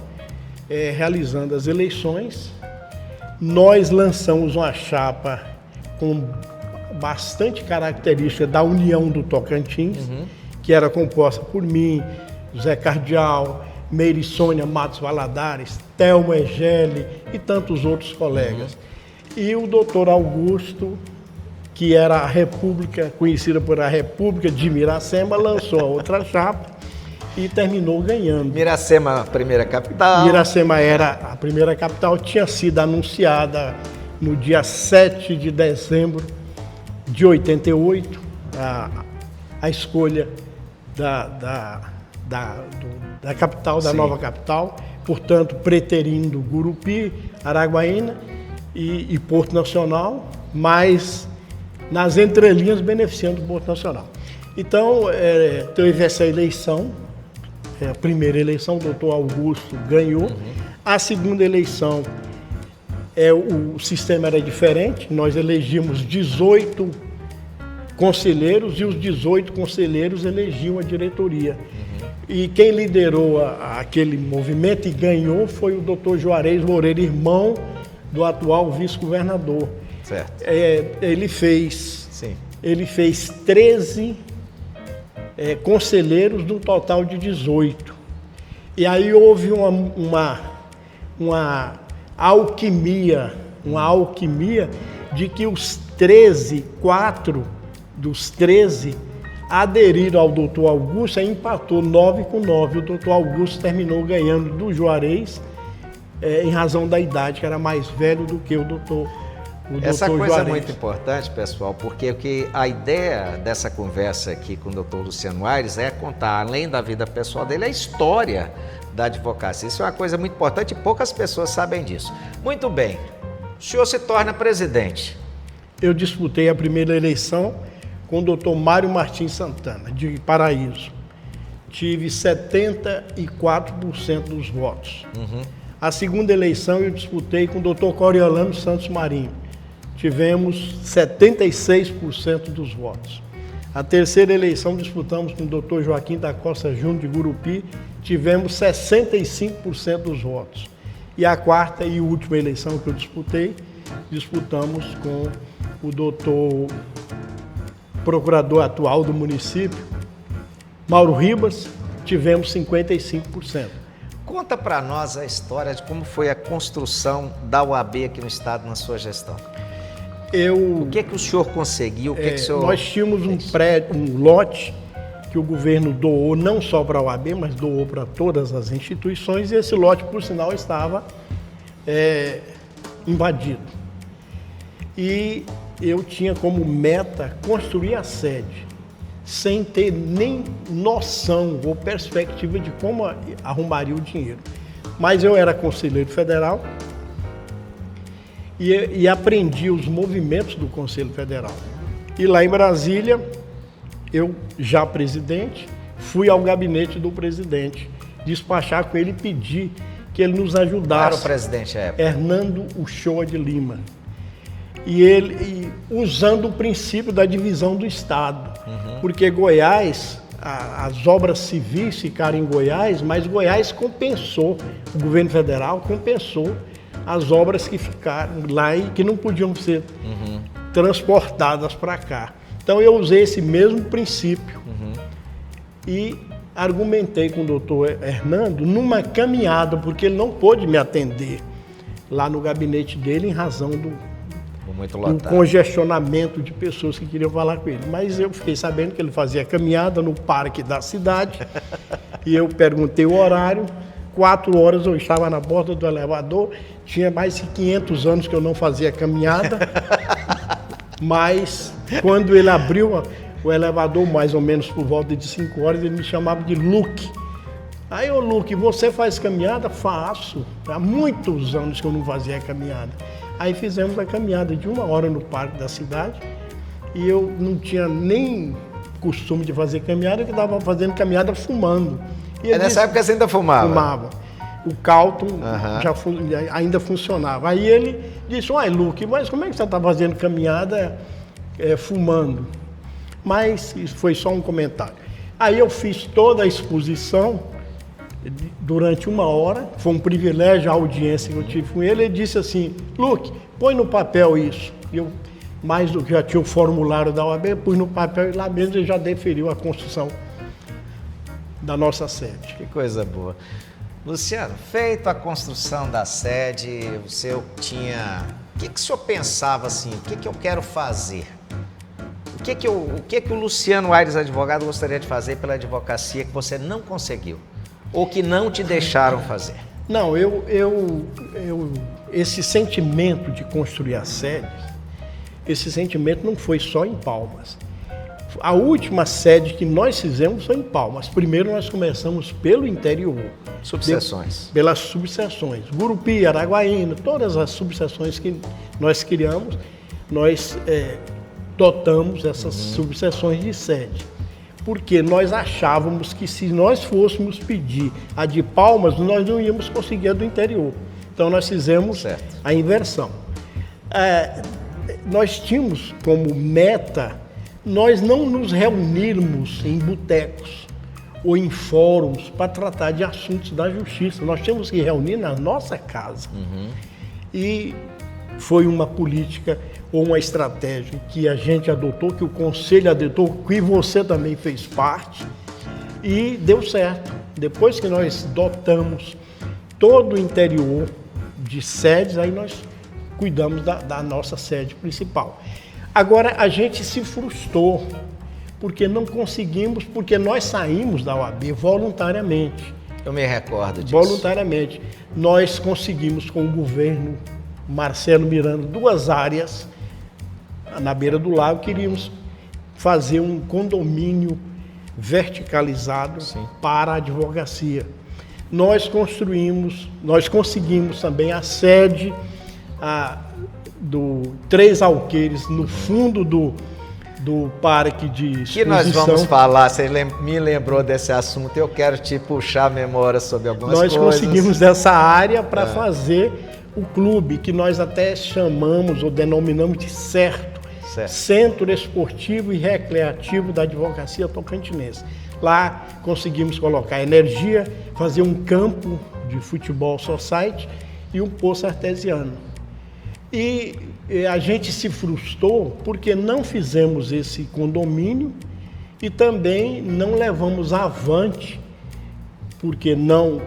S2: realizando as eleições. Nós lançamos uma chapa com bastante característica da União do Tocantins, que era composta por mim, Zé Cardial, Meire Sônia Matos Valadares, Thelmo Egeli e tantos outros colegas. E o doutor Augusto, que era a República, conhecida por a República de Miracema, lançou a outra chapa e terminou ganhando.
S1: Miracema, a primeira capital.
S2: Miracema era a primeira capital, tinha sido anunciada no dia 7 de dezembro de 88, a escolha da capital, da nova capital, portanto, preterindo Gurupi, Araguaína e Porto Nacional, mas nas entrelinhas beneficiando o Porto Nacional. Então, teve essa eleição, a primeira eleição, o doutor Augusto ganhou. A segunda eleição, o sistema era diferente, nós elegimos 18 conselheiros e os 18 conselheiros elegiam a diretoria. E quem liderou aquele movimento e ganhou foi o doutor Juarez Moreira, irmão do atual vice-governador.
S1: Certo.
S2: Ele fez 13 conselheiros do total de 18. E aí houve uma alquimia de que os 4 dos 13 aderiram ao doutor Augusto, aí empatou 9-9. O doutor Augusto terminou ganhando do Juarez, em razão da idade, que era mais velho do que o doutor
S1: Essa coisa
S2: Juarez.
S1: É muito importante, pessoal, porque a ideia dessa conversa aqui com o doutor Luciano Aires é contar, além da vida pessoal dele, a história da advocacia. Isso é uma coisa muito importante e poucas pessoas sabem disso. Muito bem, o senhor se torna presidente.
S2: Eu disputei a primeira eleição com o doutor Mário Martins Santana, de Paraíso. Tive 74% dos votos. A segunda eleição eu disputei com o doutor Coriolano Santos Marinho. Tivemos 76% dos votos. A terceira eleição disputamos com o doutor Joaquim da Costa Júnior de Gurupi. Tivemos 65% dos votos. E a quarta e última eleição que eu disputamos com o doutor procurador atual do município, Mauro Ribas, tivemos 55%.
S1: Conta para nós a história de como foi a construção da UAB aqui no estado na sua gestão. O que o senhor conseguiu? O que o senhor...
S2: Nós tínhamos um prédio, um lote que o governo doou não só para a UAB, mas doou para todas as instituições, e esse lote, por sinal, estava invadido. E eu tinha como meta construir a sede, sem ter nem noção ou perspectiva de como arrumaria o dinheiro. Mas eu era conselheiro federal e aprendi os movimentos do Conselho Federal. E lá em Brasília, eu, já presidente, fui ao gabinete do presidente, despachar com ele e pedir que ele nos ajudasse.
S1: Para o presidente à época.
S2: Hernando Uchoa de Lima. E ele, usando o princípio da divisão do Estado. Porque Goiás, as obras civis ficaram em Goiás, mas Goiás compensou, o governo federal compensou as obras que ficaram lá e que não podiam ser transportadas para cá. Então eu usei esse mesmo princípio e argumentei com o doutor Hernando numa caminhada, porque ele não pôde me atender lá no gabinete dele em razão do congestionamento de pessoas que queriam falar com ele. Mas eu fiquei sabendo que ele fazia caminhada no parque da cidade e eu perguntei o horário. 4 horas eu estava na porta do elevador, tinha mais de 500 anos que eu não fazia caminhada, mas quando ele abriu o elevador, mais ou menos por volta de 5 horas, ele me chamava de Luque. Aí, ô Luque, você faz caminhada? Faço. Há muitos anos que eu não fazia caminhada. Aí fizemos a caminhada de 1 hora no parque da cidade e eu não tinha nem costume de fazer caminhada, que estava fazendo caminhada fumando. E
S1: nessa época você ainda fumava?
S2: Fumava. O Calton ainda funcionava. Aí ele disse, uai, Luque, mas como é que você está fazendo caminhada fumando? Mas isso foi só um comentário. Aí eu fiz toda a exposição durante 1 hora, foi um privilégio a audiência que eu tive com ele. Ele disse assim: Luque, põe no papel isso. Eu, mais do que já tinha o formulário da OAB, pus no papel e lá mesmo ele já deferiu a construção da nossa sede.
S1: Que coisa boa. Luciano, feito a construção da sede, o senhor tinha... O que o senhor pensava assim? O que eu quero fazer? O que o Luciano Aires, advogado, gostaria de fazer pela advocacia que você não conseguiu? Ou que não te deixaram fazer?
S2: Não, esse sentimento de construir a sede, esse sentimento não foi só em Palmas. A última sede que nós fizemos foi em Palmas. Primeiro nós começamos pelo interior.
S1: Subseções.
S2: Pelas subseções. Gurupi, Araguaína, todas as subseções que nós criamos, nós dotamos essas subseções de sede. Porque nós achávamos que se nós fôssemos pedir a de Palmas, nós não íamos conseguir a do interior. Então nós fizemos a inversão. Nós tínhamos como meta nós não nos reunirmos em botecos ou em fóruns para tratar de assuntos da justiça. Nós tínhamos que reunir na nossa casa. E foi uma política ou uma estratégia que a gente adotou, que o Conselho adotou, que você também fez parte, e deu certo. Depois que nós dotamos todo o interior de sedes, aí nós cuidamos da nossa sede principal. Agora, a gente se frustrou, porque não conseguimos, porque nós saímos da OAB voluntariamente.
S1: Eu me recordo disso.
S2: Voluntariamente. Nós conseguimos com o governo Marcelo Miranda 2 áreas na beira do lago, queríamos fazer um condomínio verticalizado para a advocacia. Nós conseguimos também a sede do Três Alqueires, no fundo do parque de exposição.
S1: Que nós vamos falar, você me lembrou desse assunto, eu quero te puxar a memória sobre algumas coisas.
S2: Nós conseguimos essa área para fazer o clube, que nós até chamamos ou denominamos de CERTO, Centro Esportivo e Recreativo da Advocacia Tocantinense. Lá conseguimos colocar energia, fazer um campo de futebol society e um poço artesiano. E a gente se frustrou porque não fizemos esse condomínio e também não levamos avante, porque não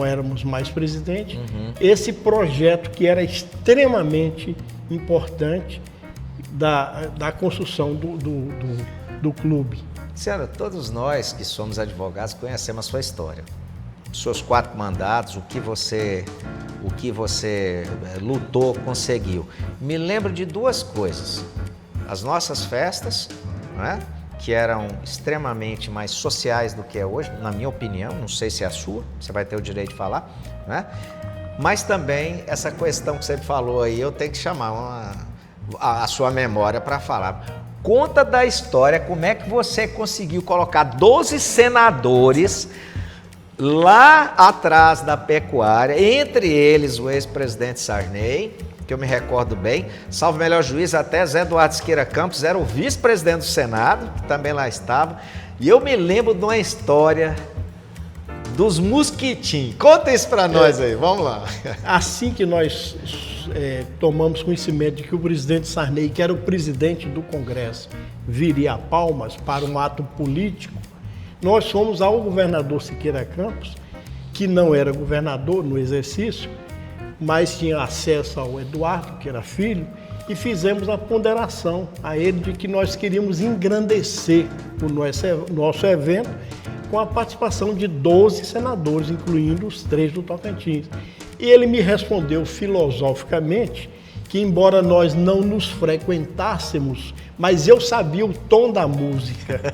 S2: éramos mais presidente, esse projeto que era extremamente importante da construção do clube.
S1: Senhora, todos nós que somos advogados conhecemos a sua história. Seus 4 mandatos, o que você lutou, conseguiu. Me lembro de 2 coisas. As nossas festas, né, que eram extremamente mais sociais do que é hoje, na minha opinião, não sei se é a sua, você vai ter o direito de falar, né? Mas também essa questão que você falou aí, eu tenho que chamar a sua memória para falar. Conta da história, como é que você conseguiu colocar 12 senadores lá atrás da pecuária, entre eles o ex-presidente Sarney, que eu me recordo bem, salvo melhor juiz, até Zé Eduardo Siqueira Campos era o vice-presidente do Senado, que também lá estava, e eu me lembro de uma história dos mosquitinhos. Conta isso para nós aí, vamos lá.
S2: Assim que nós tomamos conhecimento de que o presidente Sarney, que era o presidente do Congresso, viria a Palmas para um ato político, nós fomos ao governador Siqueira Campos, que não era governador no exercício, mas tinha acesso ao Eduardo, que era filho, e fizemos a ponderação a ele de que nós queríamos engrandecer o nosso evento com a participação de 12 senadores, incluindo os 3 do Tocantins. E ele me respondeu filosoficamente que, embora nós não nos frequentássemos, mas eu sabia o tom da música.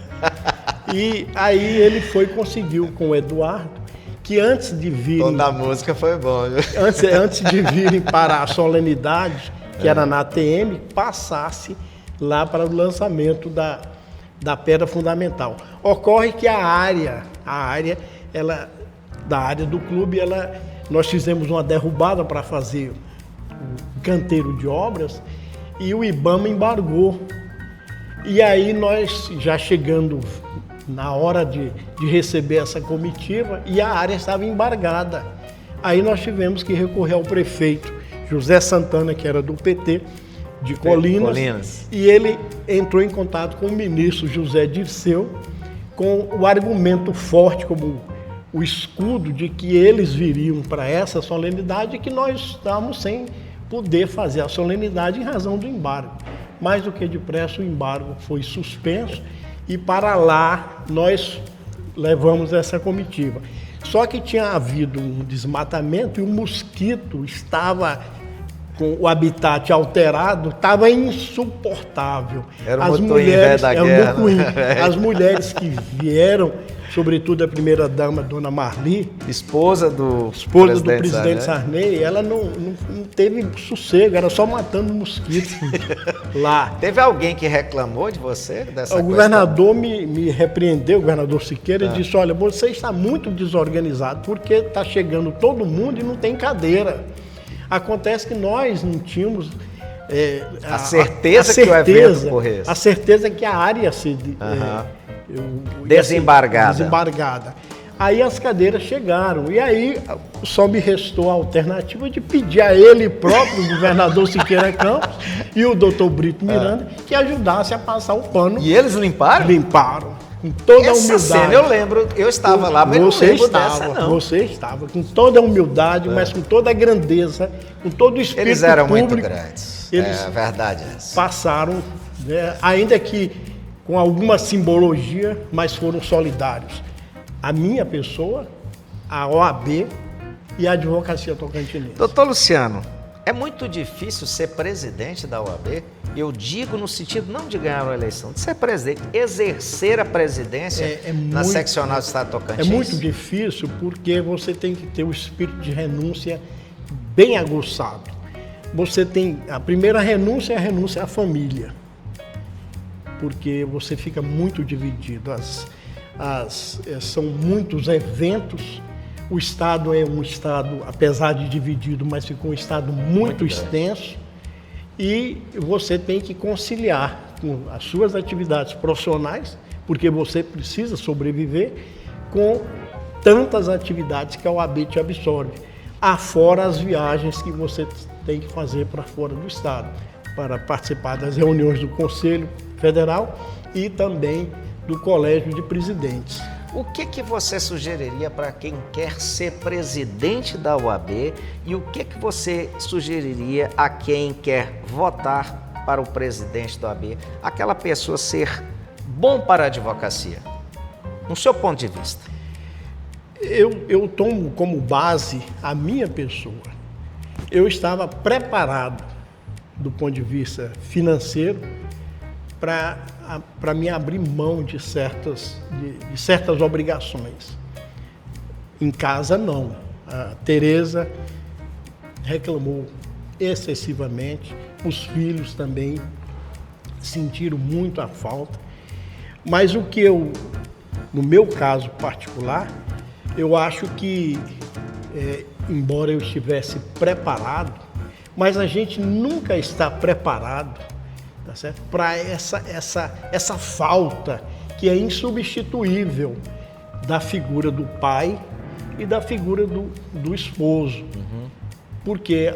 S2: E aí ele conseguiu com o Eduardo, que antes de virem...
S1: O tom da música foi bom, viu?
S2: Antes de virem para a solenidade, que era na ATM, passasse lá para o lançamento da pedra fundamental. Ocorre que a área da área do clube, nós fizemos uma derrubada para fazer o canteiro de obras e o IBAMA embargou. E aí nós, já chegando na hora de receber essa comitiva e a área estava embargada. Aí nós tivemos que recorrer ao prefeito José Santana, que era do PT, de Colinas, e ele entrou em contato com o ministro José Dirceu com o argumento forte, como o escudo de que eles viriam para essa solenidade e que nós estávamos sem poder fazer a solenidade em razão do embargo. Mais do que depressa, o embargo foi suspenso e para lá nós levamos essa comitiva. Só que tinha havido um desmatamento e o mosquito estava com o habitat alterado, estava insuportável.
S1: Era o mulheres, da guerra.
S2: As mulheres que vieram, sobretudo a primeira-dama, Dona Marli,
S1: esposa do
S2: presidente Sarney, ela não teve sossego, era só matando mosquitos lá.
S1: Teve alguém que reclamou de você dessa
S2: O governador me repreendeu, o governador Siqueira, e disse, olha, você está muito desorganizado, porque está chegando todo mundo e não tem cadeira. Acontece que nós não tínhamos
S1: a certeza que o evento corresse.
S2: A certeza que a área ia ser desembargada. Aí as cadeiras chegaram. E aí só me restou a alternativa de pedir a ele próprio, o governador Siqueira Campos e o doutor Brito Miranda, que ajudasse a passar o pano.
S1: E eles limparam?
S2: Limparam. Com toda a humildade.
S1: Cena, eu lembro, eu estava lá, mas
S2: você
S1: não lembro
S2: estava,
S1: dessa, não.
S2: Você estava, com toda a humildade, mas com toda a grandeza, com todo o espírito
S1: eles eram
S2: público.
S1: Muito grandes,
S2: eles
S1: verdade.
S2: Passaram, né, ainda que com alguma simbologia, mas foram solidários. A minha pessoa, a OAB e a Advocacia Tocantinense.
S1: Doutor Luciano, é muito difícil ser presidente da OAB? Eu digo no sentido não de ganhar uma eleição, de ser presidente, exercer a presidência na seccional do Estado Tocantins.
S2: É muito difícil porque você tem que ter o espírito de renúncia bem aguçado. Você tem, a primeira renúncia é a renúncia à família, porque você fica muito dividido. São muitos eventos. O Estado é um Estado, apesar de dividido, mas ficou um Estado muito extenso. E você tem que conciliar com as suas atividades profissionais, porque você precisa sobreviver, com tantas atividades que a OAB te absorve, afora as viagens que você tem que fazer para fora do Estado, para participar das reuniões do Conselho Federal e também do Colégio de Presidentes.
S1: O que você sugeriria para quem quer ser presidente da OAB e o que você sugeriria a quem quer votar para o presidente da OAB? Aquela pessoa ser bom para a advocacia, no seu ponto de vista.
S2: Eu tomo como base a minha pessoa. Eu estava preparado do ponto de vista financeiro para me abrir mão de certas obrigações. Em casa, não. A Tereza reclamou excessivamente, os filhos também sentiram muito a falta, mas o que no meu caso particular, eu acho que, embora eu estivesse preparado, mas a gente nunca está preparado, tá certo? Para essa falta que é insubstituível da figura do pai e da figura do esposo. Uhum. Porque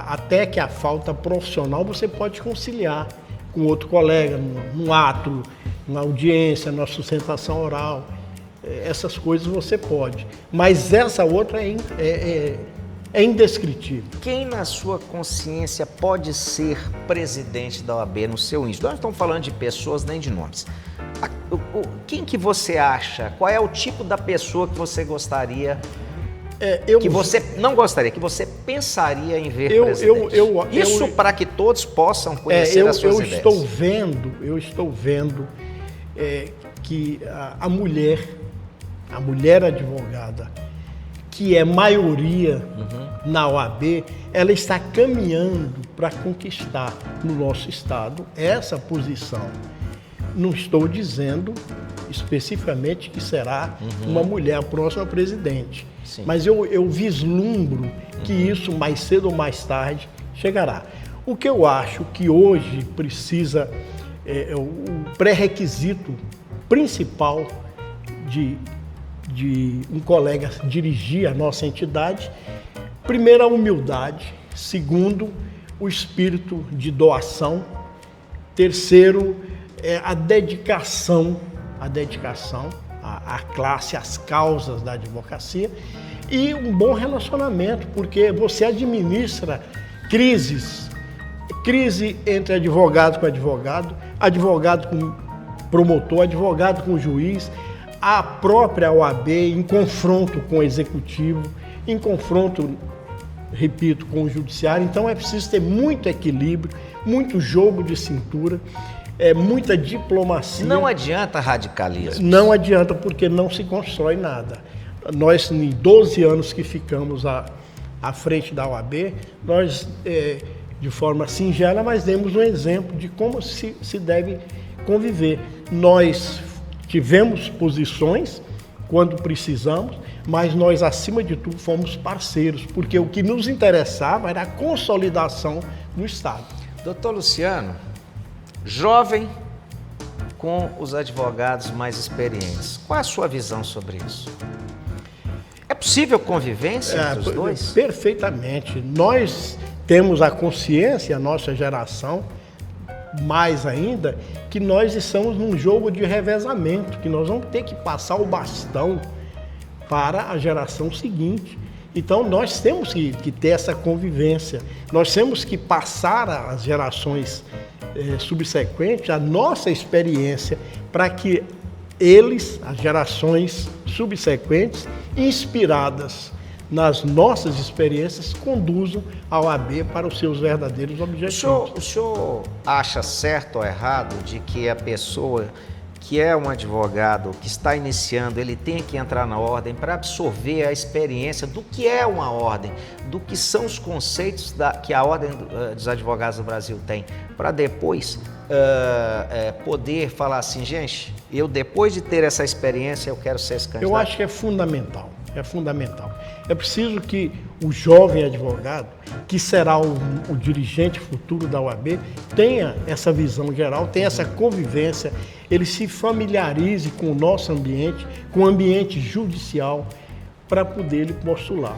S2: até que a falta profissional você pode conciliar com outro colega, num ato, numa audiência, numa sustentação oral. Essas coisas você pode. Mas essa outra é indescritível.
S1: Quem, na sua consciência, pode ser presidente da OAB no seu início? Nós não estamos falando de pessoas nem de nomes. Quem que você acha? Qual é o tipo da pessoa que você gostaria, que você não gostaria, que você pensaria em ver presidente? Isso para que todos possam conhecer as suas ideias.
S2: Eu estou vendo que a mulher advogada, que é maioria na OAB, ela está caminhando para conquistar no nosso Estado essa posição. Não estou dizendo especificamente que será uma mulher a próxima presidente, sim, mas eu vislumbro que isso mais cedo ou mais tarde chegará. O que eu acho que hoje precisa, o pré-requisito principal de um colega dirigir a nossa entidade. Primeiro, a humildade. Segundo, o espírito de doação. Terceiro, a dedicação à classe, às causas da advocacia. E um bom relacionamento, porque você administra crises. Crise entre advogado com advogado, advogado com promotor, advogado com juiz, a própria OAB em confronto com o executivo, em confronto, repito, com o judiciário. Então é preciso ter muito equilíbrio, muito jogo de cintura, muita diplomacia.
S1: Não adianta radicalismo.
S2: Não adianta, porque não se constrói nada. Nós, em 12 anos que ficamos à frente da OAB, nós, de forma singela, mas demos um exemplo de como se deve conviver. Nós tivemos posições quando precisamos, mas nós, acima de tudo, fomos parceiros, porque o que nos interessava era a consolidação do Estado.
S1: Doutor Luciano, jovem com os advogados mais experientes, qual é a sua visão sobre isso? É possível convivência entre os dois?
S2: Perfeitamente. Nós temos a consciência, a nossa geração, mais ainda, que nós estamos num jogo de revezamento, que nós vamos ter que passar o bastão para a geração seguinte. Então, nós temos que ter essa convivência, nós temos que passar às gerações subsequentes a nossa experiência, para que eles, as gerações subsequentes, inspiradas nas nossas experiências, conduzam a OAB para os seus verdadeiros objetivos.
S1: O senhor acha certo ou errado de que a pessoa que é um advogado que está iniciando, ele tem que entrar na ordem para absorver a experiência do que é uma ordem, do que são os conceitos que a Ordem dos Advogados do Brasil tem, para depois poder falar assim, gente, eu depois de ter essa experiência, eu quero ser esse candidato?
S2: Eu acho que é fundamental. É preciso que o jovem advogado, que será o dirigente futuro da OAB, tenha essa visão geral, tenha essa convivência, ele se familiarize com o nosso ambiente, com o ambiente judicial, para poder ele postular.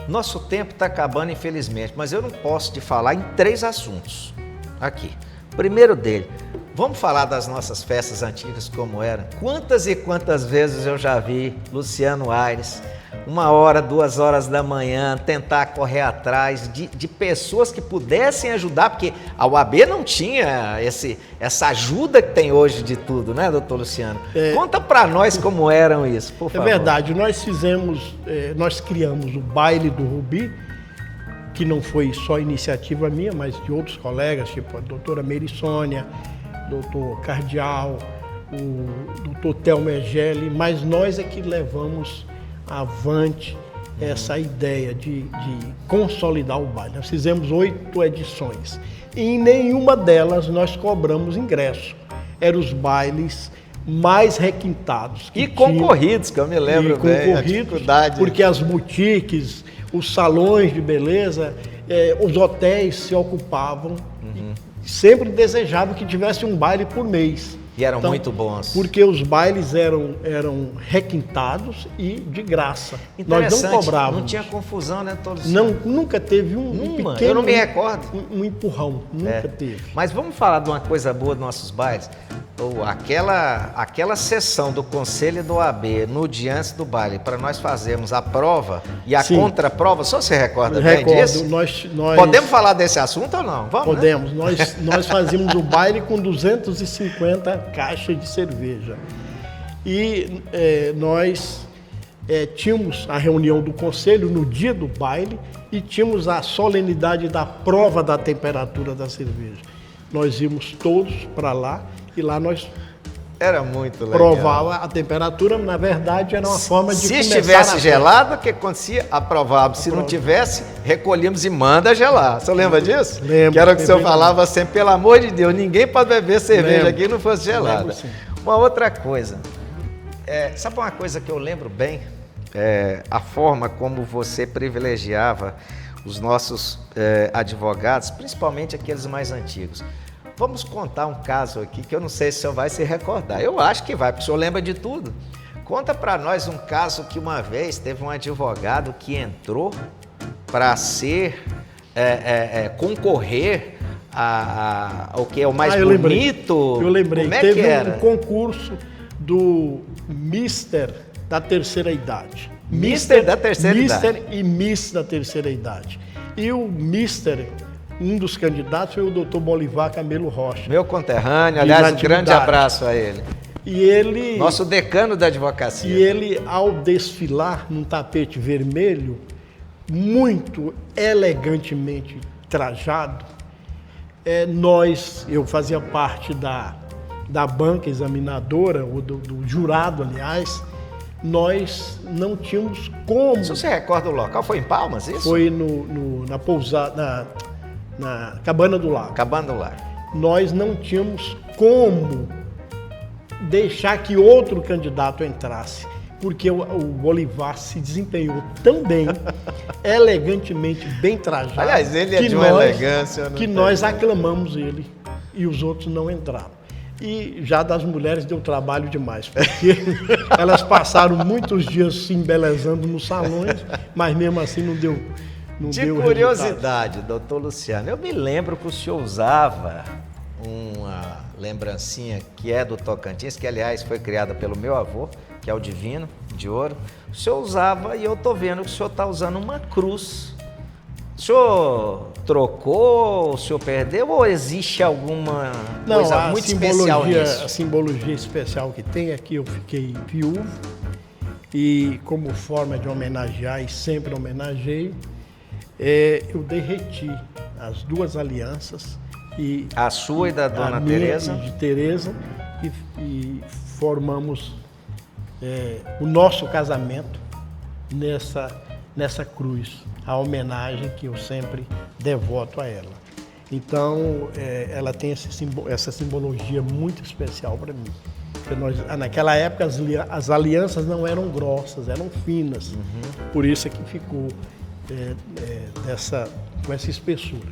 S1: Nosso tempo está acabando, infelizmente, mas eu não posso te falar em 3 assuntos aqui. Primeiro dele, vamos falar das nossas festas antigas como eram. Quantas e quantas vezes eu já vi Luciano Aires, 1 hora, 2 horas da manhã, tentar correr atrás de pessoas que pudessem ajudar, porque a OAB não tinha essa ajuda que tem hoje de tudo, né, doutor Luciano? Conta para nós como eram isso, por favor.
S2: É verdade, nós criamos o Baile do Rubi, que não foi só iniciativa minha, mas de outros colegas, tipo a doutora Meire Sônia, doutor Cardial, o doutor Thelma Egeli, mas nós é que levamos avante essa ideia de consolidar o baile. Nós fizemos 8 edições e em nenhuma delas nós cobramos ingresso. Eram os bailes mais requintados.
S1: E concorridos, que eu me lembro bem, a dificuldade.
S2: Porque as boutiques, os salões de beleza, os hotéis se ocupavam, e sempre desejavam que tivesse um baile por mês.
S1: E eram muito bons.
S2: Porque os bailes eram requintados e de graça. Nós não cobrávamos.
S1: Não tinha confusão, né, todos?
S2: Não, nunca teve um pequeno...
S1: Eu não me recordo.
S2: Um empurrão, nunca teve.
S1: Mas vamos falar de uma coisa boa dos nossos bailes? Aquela sessão do Conselho do OAB no dia antes do baile, para nós fazermos a prova e a contraprova, só você recorda bem disso?
S2: Nós...
S1: Podemos falar desse assunto ou não? Vamos,
S2: podemos.
S1: Né?
S2: Nós fazíamos o baile com 250 caixas de cerveja. E nós tínhamos a reunião do Conselho no dia do baile e tínhamos a solenidade da prova da temperatura da cerveja. Nós íamos todos para lá e lá nós
S1: era muito legal.
S2: Provava a temperatura, na verdade era uma forma de
S1: se estivesse gelado, o que acontecia? Aprovava. Se não tivesse, recolhíamos e manda gelar. Você lembra disso?
S2: Lembro.
S1: Que era o que o senhor falava sempre, pelo amor de Deus, ninguém pode beber cerveja aqui que não fosse gelada. Uma outra coisa, sabe uma coisa que eu lembro bem? A forma como você privilegiava os nossos advogados, principalmente aqueles mais antigos. Vamos contar um caso aqui que eu não sei se o senhor vai se recordar. Eu acho que vai, porque o senhor lembra de tudo. Conta para nós um caso que uma vez teve um advogado que entrou para ser, concorrer ao que é o mais bonito.
S2: Eu lembrei.
S1: Como é
S2: teve
S1: que era?
S2: um concurso do Mister da terceira idade.
S1: Mister da terceira idade.
S2: Mister e Miss da terceira idade. E o Mister, um dos candidatos, foi o Dr. Bolivar Camelo Rocha.
S1: Meu conterrâneo, aliás, um grande abraço a ele.
S2: E ele...
S1: Nosso decano da advocacia.
S2: E ele, ao desfilar num tapete vermelho, muito elegantemente trajado, eu fazia parte da banca examinadora, ou do jurado, aliás, nós não tínhamos como...
S1: Se você recorda o local, foi em Palmas, isso?
S2: Foi na pousada, na Cabana do Lago.
S1: Cabana do Lago.
S2: Nós não tínhamos como deixar que outro candidato entrasse, porque o Bolivar se desempenhou tão bem, elegantemente bem trajado.
S1: Aliás, ele é de uma elegância.
S2: Que nós aclamamos ele e os outros não entraram. E já das mulheres deu trabalho demais, porque elas passaram muitos dias se embelezando nos salões, mas mesmo assim não deu
S1: curiosidade, doutor Luciano, eu me lembro que o senhor usava uma lembrancinha que é do Tocantins, que aliás foi criada pelo meu avô, que é o Divino, de ouro. O senhor usava e eu estou vendo que o senhor está usando uma cruz. O senhor trocou, o senhor perdeu ou existe alguma coisa muito especial nisso?
S2: A simbologia especial que tem é que eu fiquei viúvo e como forma de homenagear, e sempre homenageei, eu derreti as duas alianças.
S1: A sua e da dona Tereza?
S2: De Tereza, e formamos o nosso casamento nessa cruz, a homenagem que eu sempre devoto a ela. Então, ela tem essa simbologia muito especial para mim. Porque naquela época, as alianças não eram grossas, eram finas. Uhum. Por isso é que ficou com essa espessura.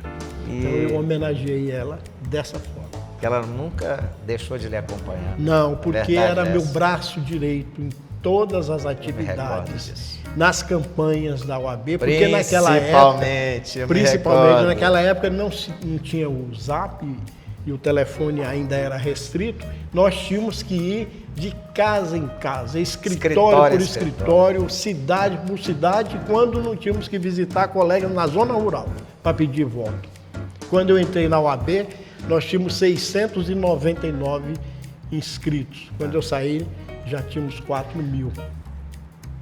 S2: Então, eu homenageei ela dessa forma.
S1: Que ela nunca deixou de lhe acompanhar.
S2: Não, porque era meu braço direito em todas as atividades, nas campanhas da OAB, porque principalmente naquela época não tinha o Zap e o telefone ainda era restrito, nós tínhamos que ir de casa em casa, escritório por escritório, cidade por cidade, quando não tínhamos que visitar colegas na zona rural para pedir voto. Quando eu entrei na OAB, nós tínhamos 699 inscritos. Quando eu saí, já tínhamos 4.000.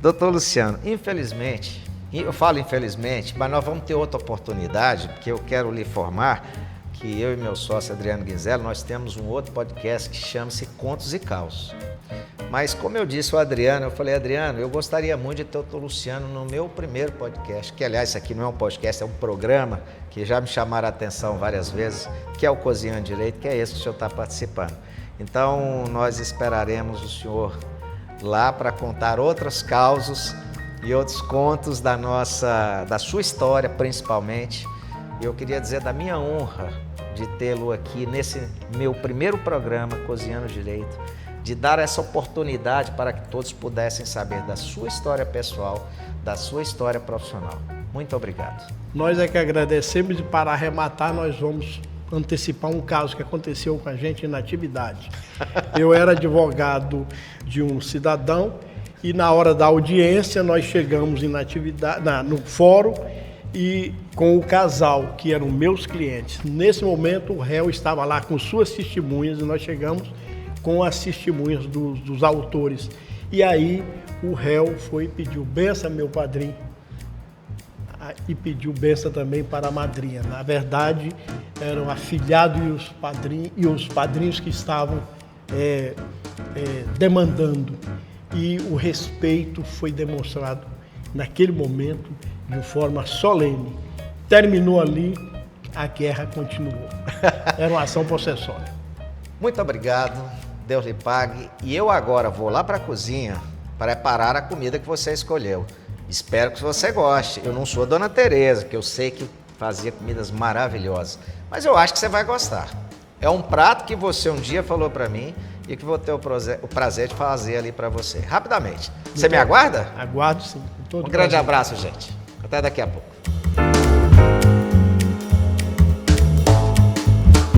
S1: Doutor Luciano, infelizmente, eu falo infelizmente, mas nós vamos ter outra oportunidade, porque eu quero lhe informar que eu e meu sócio Adriano Guinzello, nós temos um outro podcast que chama-se Contos e Causos. Mas como eu disse ao Adriano, eu falei, Adriano, eu gostaria muito de ter o doutor Luciano no meu primeiro podcast, que aliás, isso aqui não é um podcast, é um programa que já me chamaram a atenção várias vezes, que é o Cozinhando Direito, que é esse que o senhor está participando. Então, nós esperaremos o senhor lá para contar outros causos e outros contos da sua história, principalmente. E eu queria dizer da minha honra de tê-lo aqui nesse meu primeiro programa, Cozinhando Direito, de dar essa oportunidade para que todos pudessem saber da sua história pessoal, da sua história profissional. Muito obrigado.
S2: Nós é que agradecemos e para arrematar nós vamos antecipar um caso que aconteceu com a gente na atividade. Eu era advogado de um cidadão e na hora da audiência nós chegamos no fórum e com o casal, que eram meus clientes. Nesse momento o réu estava lá com suas testemunhas e nós chegamos com as testemunhas dos autores. E aí o réu foi e pediu bênção ao meu padrinho e pediu bênção também para a madrinha. Na verdade, eram afilhados e os padrinhos que estavam demandando. E o respeito foi demonstrado naquele momento de forma solene. Terminou ali, a guerra continuou. Era uma ação possessória.
S1: Muito obrigado, Deus lhe pague. E eu agora vou lá para a cozinha preparar a comida que você escolheu. Espero que você goste. Eu não sou a Dona Tereza, que eu sei que fazia comidas maravilhosas, mas eu acho que você vai gostar. É um prato que você um dia falou para mim e que vou ter o prazer de fazer ali para você. Rapidamente. Você me aguarda?
S2: Aguardo sim. Com todo
S1: Um grande
S2: prazer.
S1: abraço, gente. Até daqui a pouco.